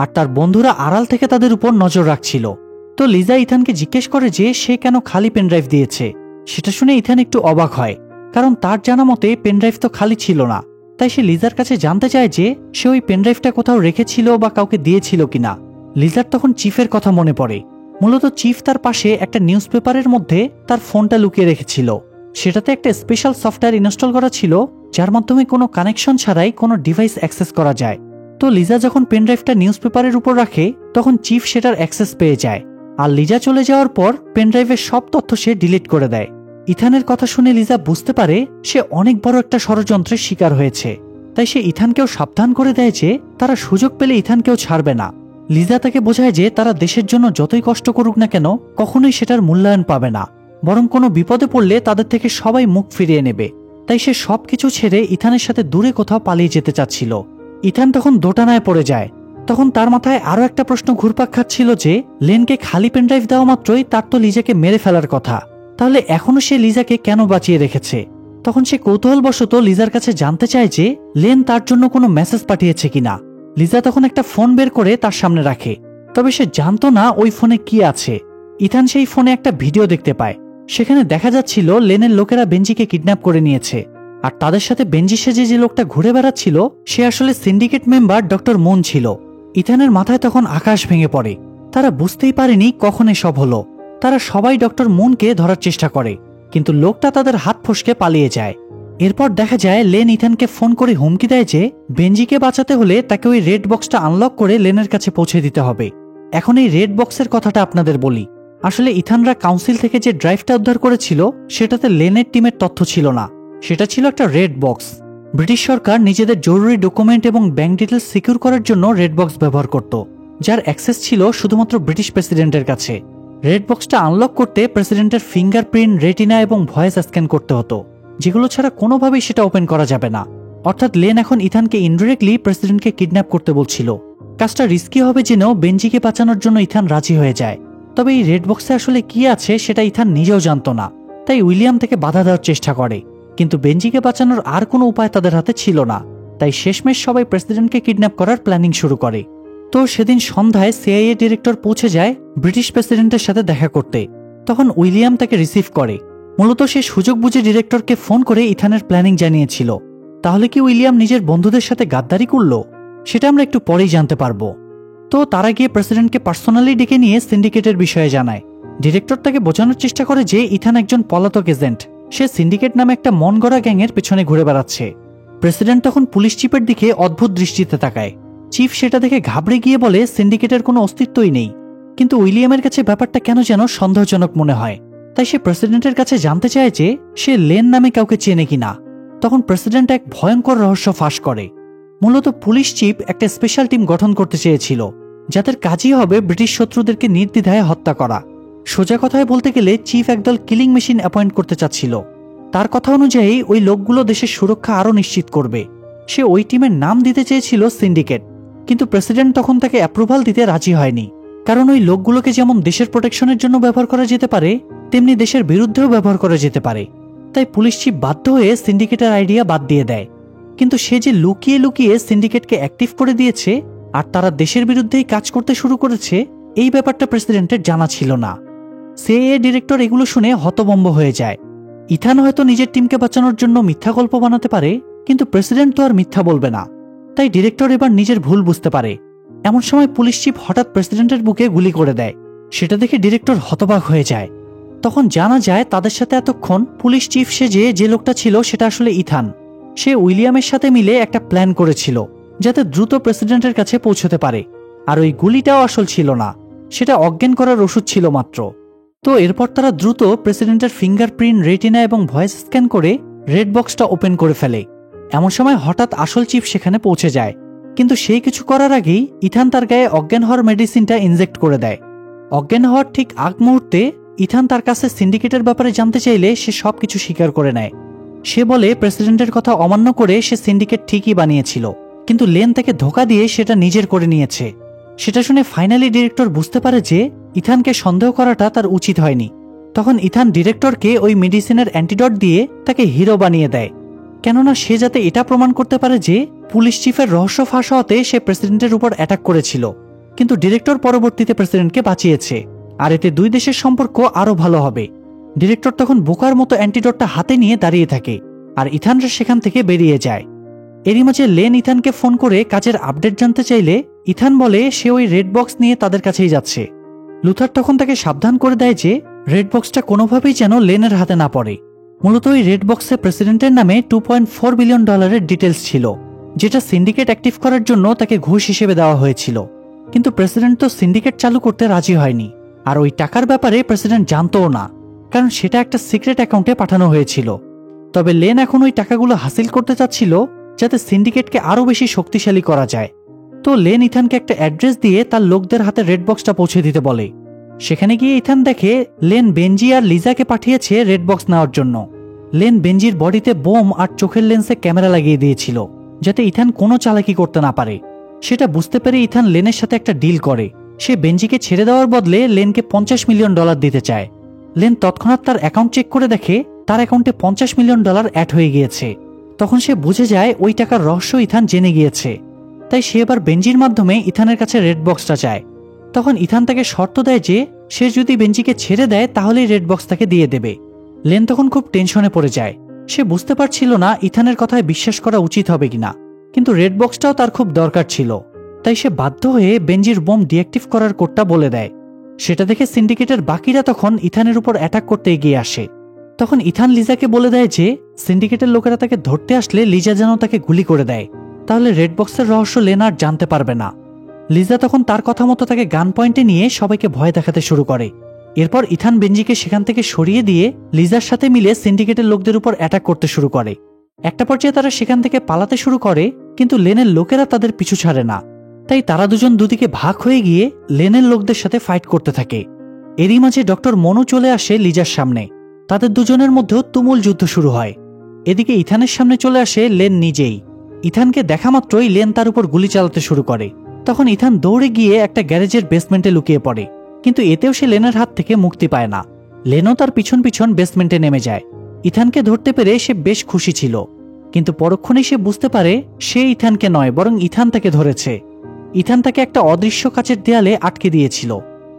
আর তার বন্ধুরা আড়াল থেকে তাদের উপর নজর রাখছিল। তো লিজা ইথানকে জিজ্ঞেস করে যে সে কেন খালি পেনড্রাইভ দিয়েছে। সেটা শুনে ইথান একটু অবাক হয়, কারণ তার জানা মতে পেনড্রাইভ তো খালি ছিল না। তাই সে লিজার কাছে জানতে চায় যে সে ওই পেনড্রাইভটা কোথাও রেখেছিল বা কাউকে দিয়েছিল কিনা। লিজার তখন চিফের কথা মনে পড়ে। মূলত চিফ তার পাশে একটা নিউজ পেপারের মধ্যে তার ফোনটা লুকিয়ে রেখেছিল। সেটাতে একটা স্পেশাল সফটওয়্যার ইনস্টল করা ছিল, যার মাধ্যমে কোনো কানেকশন ছাড়াই কোনো ডিভাইস অ্যাক্সেস করা যায়। তো লিজা যখন পেনড্রাইভটা নিউজ পেপারের উপর রাখে, তখন চিফ সেটার অ্যাক্সেস পেয়ে যায়। আর লিজা চলে যাওয়ার পর পেনড্রাইভের সব তথ্য সে ডিলিট করে দেয়। ইথানের কথা শুনে লিজা বুঝতে পারে সে অনেক বড় একটা ষড়যন্ত্রের শিকার হয়েছে। তাই সে ইথানকেও সাবধান করে দেয় যে তারা সুযোগ পেলে ইথানকেও ছাড়বে না। লিজা তাকে বোঝায় যে তারা দেশের জন্য যতই কষ্ট করুক না কেন, কখনোই সেটার মূল্যায়ন পাবে না, বরং কোনো বিপদে পড়লে তাদের থেকে সবাই মুখ ফিরিয়ে নেবে। তাই সে সবকিছু ছেড়ে ইথানের সাথে দূরে কোথাও পালিয়ে যেতে চাচ্ছিল। ইথান তখন দোটানায় পড়ে যায়। তখন তার মাথায় আরো একটা প্রশ্ন ঘুরপাক খাচ্ছিল যে লেনকে খালি পেনড্রাইভ দেওয়া মাত্রই তার তো লিজাকে মেরে ফেলার কথা, তাহলে এখনো সে লিজাকে কেন বাঁচিয়ে রেখেছে? তখন সে কৌতূহলবশত লিজার কাছে জানতে চায় যে লেন তার জন্য কোনো মেসেজ পাঠিয়েছে কিনা। লিজা তখন একটা ফোন বের করে তার সামনে রাখে, তবে সে জানতো না ওই ফোনে কি আছে। ইথান সেই ফোনে একটা ভিডিও দেখতে পায়। সেখানে দেখা যাচ্ছিল লেনের লোকেরা বেঞ্জিকে কিডন্যাপ করে নিয়েছে, আর তাদের সাথে বেঞ্জি সেজে যে লোকটা ঘুরে বেড়াচ্ছিল সে আসলে সিন্ডিকেট মেম্বার ডক্টর মুন ছিল। ইথানের মাথায় তখন আকাশ ভেঙে পড়ে। তারা বুঝতেই পারেনি কখন এসব হলো। তারা সবাই ডক্টর মুনকে ধরার চেষ্টা করে, কিন্তু লোকটা তাদের হাত ফসকে পালিয়ে যায়। এরপর দেখা যায় লেন ইথানকে ফোন করে হুমকি দেয় যে বেঞ্জিকে বাঁচাতে হলে তাকে ওই রেড বক্সটা আনলক করে লেনের কাছে পৌঁছে দিতে হবে। এখন এই রেড বক্সের কথাটা আপনাদের বলি। আসলে ইথানরা কাউন্সিল থেকে যে ড্রাইভটা উদ্ধার করেছিল সেটাতে লেনের টিমের তথ্য ছিল না, সেটা ছিল একটা রেড বক্স। ব্রিটিশ সরকার নিজেদের জরুরি ডকুমেন্ট এবং ব্যাংক ডিটেলস সিকিউর করার জন্য রেড বক্স ব্যবহার করত, যার অ্যাক্সেস ছিল শুধুমাত্র ব্রিটিশ প্রেসিডেন্টের কাছে। রেড বক্সটা আনলক করতে প্রেসিডেন্টের ফিঙ্গারপ্রিন্ট, রেটিনা এবং ভয়েস স্ক্যান করতে হতো, যেগুলো ছাড়া কোনোভাবেই সেটা ওপেন করা যাবে না। অর্থাৎ লেন এখন ইথানকে ইনডিরেক্টলি প্রেসিডেন্টকে কিডন্যাপ করতে বলছিল। কাজটা রিস্কি হবে জেনেও বেঞ্জিকে বাঁচানোর জন্য ইথান রাজি হয়ে যায়। তবে এই রেড বক্সে আসলে কি আছে সেটা ইথান নিজেও জানতো না। তাই উইলিয়াম থেকে বাধা দেওয়ার চেষ্টা করে, কিন্তু বেঞ্জিকে বাঁচানোর আর কোনো উপায় তাদের হাতে ছিল না। তাই শেষমেশ সবাই প্রেসিডেন্টকে কিডন্যাপ করার প্ল্যানিং শুরু করে। তো সেদিন সন্ধ্যায় সিআইএ ডিরেক্টর পৌঁছে যায় ব্রিটিশ প্রেসিডেন্টের সাথে দেখা করতে। তখন উইলিয়াম তাকে রিসিভ করে। মূলত সে সুযোগ বুঝে ডিরেক্টরকে ফোন করে ইথানের প্ল্যানিং জানিয়েছিল। তাহলে কি উইলিয়াম নিজের বন্ধুদের সাথে গাদ্দারি করলো? সেটা আমরা একটু পরেই জানতে পারবো। তো তারা গিয়ে প্রেসিডেন্টকে পার্সোনালি ডেকে নিয়ে সিন্ডিকেটের বিষয়ে জানায়। ডিরেক্টর তাকে বোঝানোর চেষ্টা করে যে ইথান একজন পলাতক এজেন্ট, সে সিন্ডিকেট নামে একটা মন গড়া গ্যাংয়ের পেছনে ঘুরে বেড়াচ্ছে। প্রেসিডেন্ট তখন পুলিশ চিফের দিকে অদ্ভুত দৃষ্টিতে তাকায়। চিফ সেটা দেখে ঘাবড়ে গিয়ে বলে সিন্ডিকেটের কোনো অস্তিত্বই নেই। কিন্তু উইলিয়ামের কাছে ব্যাপারটা কেন যেন সন্দেহজনক মনে হয়। তাই সে প্রেসিডেন্টের কাছে জানতে চায় যে সে লেন নামে কাউকে চেনে কিনা। তখন প্রেসিডেন্ট এক ভয়ঙ্কর রহস্য ফাঁস করে। মূলত পুলিশ চিফ একটা স্পেশাল টিম গঠন করতে চেয়েছিল, যাদের কাজই হবে ব্রিটিশ শত্রুদেরকে নির্দ্বিধায় হত্যা করা। সোজা কথায় বলতে গেলে চিফ একদল কিলিং মেশিন অ্যাপয়েন্ট করতে চাচ্ছিল। তার কথা অনুযায়ী ওই লোকগুলো দেশের সুরক্ষা আরও নিশ্চিত করবে। সে ওই টিমের নাম দিতে চেয়েছিল সিন্ডিকেট, কিন্তু প্রেসিডেন্ট তখন তাকে অ্যাপ্রুভাল দিতে রাজি হয়নি। কারণ ওই লোকগুলোকে যেমন দেশের প্রোটেকশনের জন্য ব্যবহার করা যেতে পারে, তেমনি দেশের বিরুদ্ধেও ব্যবহার করা যেতে পারে। তাই পুলিশ চিফ বাধ্য হয়ে সিন্ডিকেটের আইডিয়া বাদ দিয়ে দেয়। কিন্তু সে যে লুকিয়ে লুকিয়ে সিন্ডিকেটকে অ্যাক্টিভ করে দিয়েছে আর তারা দেশের বিরুদ্ধেই কাজ করতে শুরু করেছে, এই ব্যাপারটা প্রেসিডেন্টের জানা ছিল না। সিআইএ ডিরেক্টর এগুলো শুনে হতভম্ব হয়ে যায়। ইথান হয়তো নিজের টিমকে বাঁচানোর জন্য মিথ্যা গল্প বানাতে পারে, কিন্তু প্রেসিডেন্ট তো আর মিথ্যা বলবে না। তাই ডিরেক্টর এবার নিজের ভুল বুঝতে পারে। এমন সময় পুলিশ চিফ হঠাৎ প্রেসিডেন্টের বুকে গুলি করে দেয়। সেটা দেখে ডিরেক্টর হতবাক হয়ে যায়। তখন জানা যায় তাদের সাথে এতক্ষণ পুলিশ চিফ সেজে যে লোকটা ছিল সেটা আসলে ইথান। সে উইলিয়ামের সাথে মিলে একটা প্ল্যান করেছিল যাতে দ্রুত প্রেসিডেন্টের কাছে পৌঁছতে পারে। আর ওই গুলিটাও আসল ছিল না, সেটা অজ্ঞান করার ওষুধ ছিল মাত্র। তো এরপর তারা দ্রুত প্রেসিডেন্টের ফিঙ্গারপ্রিন্ট, রেটিনা এবং ভয়েস স্ক্যান করে রেড বক্সটা ওপেন করে ফেলে। এমন সময় হঠাৎ আসল চিফ সেখানে পৌঁছে যায়। কিন্তু সেই কিছু করার আগেই ইথান তার গায়ে অজ্ঞান হওয়ার মেডিসিনটা ইনজেক্ট করে দেয়। অজ্ঞান হওয়ার ঠিক আগ মুহূর্তে ইথান তার কাছে সিন্ডিকেটের ব্যাপারে জানতে চাইলে সে সবকিছু স্বীকার করে নেয়। সে বলে প্রেসিডেন্টের কথা অমান্য করে সে সিন্ডিকেট ঠিকই বানিয়েছিল, কিন্তু লেন তাকে ধোঁকা দিয়ে সেটা নিজের করে নিয়েছে। সেটা শুনে ফাইনালি ডিরেক্টর বুঝতে পারে যে ইথানকে সন্দেহ করাটা তার উচিত হয়নি। তখন ইথান ডিরেক্টরকে ওই মেডিসিনের অ্যান্টিডট দিয়ে তাকে হিরো বানিয়ে দেয়, কেননা সে যাতে এটা প্রমাণ করতে পারে যে পুলিশ চিফের রহস্য ফাঁস হওয়াতে সে প্রেসিডেন্টের উপর অ্যাটাক করেছিল। কিন্তু ডিরেক্টর পরবর্তীতে প্রেসিডেন্টকে বাঁচিয়েছে, আর এতে দুই দেশের সম্পর্ক আরো ভালো হবে। ডিরেক্টর তখন বোকার মতো অ্যান্টিডটটা হাতে নিয়ে দাঁড়িয়ে থাকে, আর ইথানরা সেখান থেকে বেরিয়ে যায়। এরই মাঝে লেন ইথানকে ফোন করে কাজের আপডেট জানতে চাইলে ইথান বলে সে ওই রেড বক্স নিয়ে তাদের কাছেই যাচ্ছে। লুথার তখন তাকে সাবধান করে দেয় যে রেড বক্সটা কোনোভাবেই যেন লেনের হাতে না পড়ে। মূলত ওই রেড বক্সে প্রেসিডেন্টের নামে $2.4 বিলিয়ন ডিটেলস ছিল, যেটা সিন্ডিকেট অ্যাক্টিভ করার জন্য তাকে ঘুষ হিসেবে দেওয়া হয়েছিল। কিন্তু প্রেসিডেন্ট তো সিন্ডিকেট চালু করতে রাজি হয়নি, আর ওই টাকার ব্যাপারে প্রেসিডেন্ট জানতও না, কারণ সেটা একটা সিক্রেট অ্যাকাউন্টে পাঠানো হয়েছিল। তবে লেন এখন ওই টাকাগুলো হাসিল করতে চাচ্ছিল যাতে সিন্ডিকেটকে আরো বেশি শক্তিশালী করা যায়। তো লেন ইথানকে একটা অ্যাড্রেস দিয়ে তার লোকদের হাতে রেড বক্সটা পৌঁছে দিতে বলে। সেখানে গিয়ে ইথান দেখে লেন বেঞ্জি আর লিজাকে পাঠিয়েছে রেড বক্স নেওয়ার জন্য। লেন বেঞ্জির বডিতে বোম আর চোখের লেন্সে ক্যামেরা লাগিয়ে দিয়েছিল, যাতে ইথান কোনো চালাকি করতে না পারে। সেটা বুঝতে পেরে ইথান লেনের সাথে একটা ডিল করে। সে বেঞ্জিকে ছেড়ে দেওয়ার বদলে লেনকে $50 মিলিয়ন দিতে চায়। লেন তৎক্ষণাৎ তার অ্যাকাউন্ট চেক করে দেখে তার অ্যাকাউন্টে $50 মিলিয়ন অ্যাড হয়ে গিয়েছে। তখন সে বুঝে যায় ওই টাকার রহস্য ইথান জেনে গিয়েছে, তাই সে এবার বেঞ্জির মাধ্যমে ইথানের কাছে রেড বক্সটা চায়। তখন ইথান তাকে শর্ত দেয় যে সে যদি বেঞ্জিকে ছেড়ে দেয় তাহলেই রেড বক্স তাকে দিয়ে দেবে। লেন তখন খুব টেনশনে পড়ে যায়। সে বুঝতে পারছিল না ইথানের কথায় বিশ্বাস করা উচিত হবে কিনা, কিন্তু রেড বক্সটাও তার খুব দরকার ছিল। তাই সে বাধ্য হয়ে বেঞ্জির বোম ডিঅ্যাক্টিভ করার কোডটা বলে দেয়। সেটা দেখে সিন্ডিকেটের বাকিরা তখন ইথানের উপর অ্যাটাক করতে এগিয়ে আসে। তখন ইথান লিজাকে বলে দেয় যে সিন্ডিকেটের লোকেরা তাকে ধরতে আসলে লিজা যেন তাকে গুলি করে দেয়, তাহলে রেড বক্সের রহস্য লেন আর জানতে পারবে না। লিজা তখন তার কথা মতো তাকে গান পয়েন্টে নিয়ে সবাইকে ভয় দেখাতে শুরু করে। এরপর ইথান বেঞ্জিকে সেখান থেকে সরিয়ে দিয়ে লিজার সাথে মিলে সিন্ডিকেটের লোকদের উপর অ্যাটাক করতে শুরু করে। একটা পর্যায়ে তারা সেখান থেকে পালাতে শুরু করে, কিন্তু লেনের লোকেরা তাদের পিছু ছাড়ে না। তাই তারা দুজন দুদিকে ভাগ হয়ে গিয়ে লেনের লোকদের সাথে ফাইট করতে থাকে। এরই মাঝে ডক্টর মনু চলে আসে লিজার সামনে। তাদের দুজনের মধ্যেও তুমুল যুদ্ধ শুরু হয়। এদিকে ইথানের সামনে চলে আসে লেন নিজেই। ইথানকে দেখা মাত্রই লেন তার উপর গুলি চালাতে শুরু করে। তখন ইথান দৌড়ে গিয়ে একটা গ্যারেজের বেসমেন্টে লুকিয়ে পড়ে, কিন্তু এতেও সে লেনের হাত থেকে মুক্তি পায় না। লেনও তার পিছন পিছন বেসমেন্টে নেমে যায়। ইথানকে ধরতে পেরে সে বেশ খুশি ছিল, কিন্তু পরক্ষণেই সে বুঝতে পারে সে ইথানকে নয়, বরং ইথান তাকে ধরেছে। ইথান তাকে একটা অদৃশ্য কাচের দেয়ালে আটকে দিয়েছিল,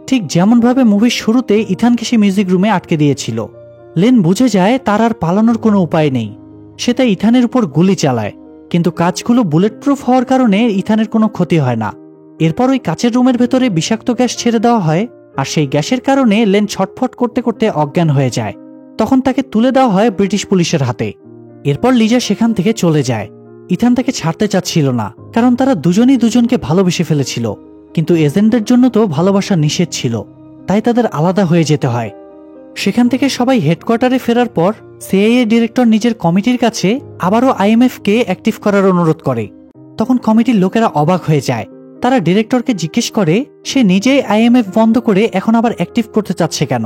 ঠিক যেমনভাবে মুভির শুরুতে ইথানকে সে মিউজিক রুমে আটকে দিয়েছিল। লেন বুঝে যায় তার আর পালানোর কোনো উপায় নেই। সে তাই ইথানের উপর গুলি চালায়, কিন্তু কাঁচগুলো বুলেট প্রুফ হওয়ার কারণে ইথানের কোনো ক্ষতি হয় না। এরপর ওই কাচের রুমের ভেতরে বিষাক্ত গ্যাস ছেড়ে দেওয়া হয়, আর সেই গ্যাসের কারণে লেন ছটফট করতে করতে অজ্ঞান হয়ে যায়। তখন তাকে তুলে দেওয়া হয় ব্রিটিশ পুলিশের হাতে। এরপর লিজা সেখান থেকে চলে যায়। ইথান তাকে ছাড়তে চাচ্ছিল না, কারণ তারা দুজনই দুজনকে ভালোবেসে ফেলেছিল। কিন্তু এজেন্টদের জন্য তো ভালোবাসা নিষেধ ছিল, তাই তাদের আলাদা হয়ে যেতে হয়। সেখান থেকে সবাই হেডকোয়ার্টারে ফেরার পর সিআইএ ডিরেক্টর নিজের কমিটির কাছে আবারও আইএমএফকে অ্যাক্টিভ করার অনুরোধ করে। তখন কমিটির লোকেরা অবাক হয়ে যায়। তারা ডিরেক্টরকে জিজ্ঞেস করে সে নিজেই আইএমএফ বন্ধ করে এখন আবার অ্যাক্টিভ করতে চাচ্ছে কেন।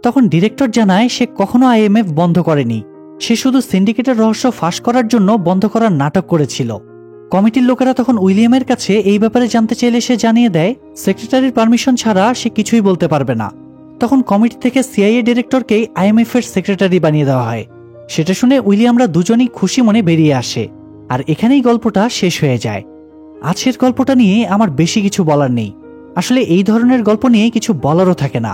তখন ডিরেক্টর জানায় সে কখনো আইএমএফ বন্ধ করেনি, সে শুধু সিন্ডিকেটের রহস্য ফাঁস করার জন্য বন্ধ করার নাটক করেছিল। কমিটির লোকেরা তখন উইলিয়ামের কাছে এই ব্যাপারে জানতে চাইলে সে জানিয়ে দেয় সেক্রেটারির পারমিশন ছাড়া সে কিছুই বলতে পারবে না। তখন কমিটি থেকে সিআইএ ডিরেক্টরকেই আইএমএফ এর সেক্রেটারি বানিয়ে দেওয়া হয়। সেটা শুনে উইলিয়ামরা দুজনেই খুশি মনে বেরিয়ে আসে, আর এখানেই গল্পটা শেষ হয়ে যায়। আজকের গল্পটা নিয়ে আমার বেশি কিছু বলার নেই। আসলে এই ধরনের গল্প নিয়ে কিছু বলারও থাকে না।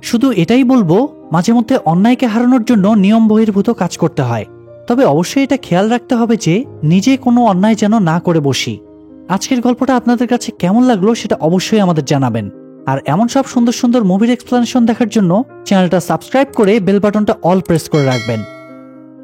শুধু এটাই বলবো, মাঝে মধ্যে অন্যায়কে হারানোর জন্য নিয়ম বহির্ভূত কাজ করতে হয়, তবে অবশ্যই এটা খেয়াল রাখতে হবে যে নিজে কোনো অন্যায় যেন না করে বসি। আজকের গল্পটা আপনাদের কাছে কেমন লাগলো সেটা অবশ্যই আমাদের জানাবেন। আর এমন সব সুন্দর সুন্দর মুভির এক্সপ্লেনেশন দেখার জন্য চ্যানেলটা সাবস্ক্রাইব করে বেল বাটনটা অল প্রেস করে রাখবেন।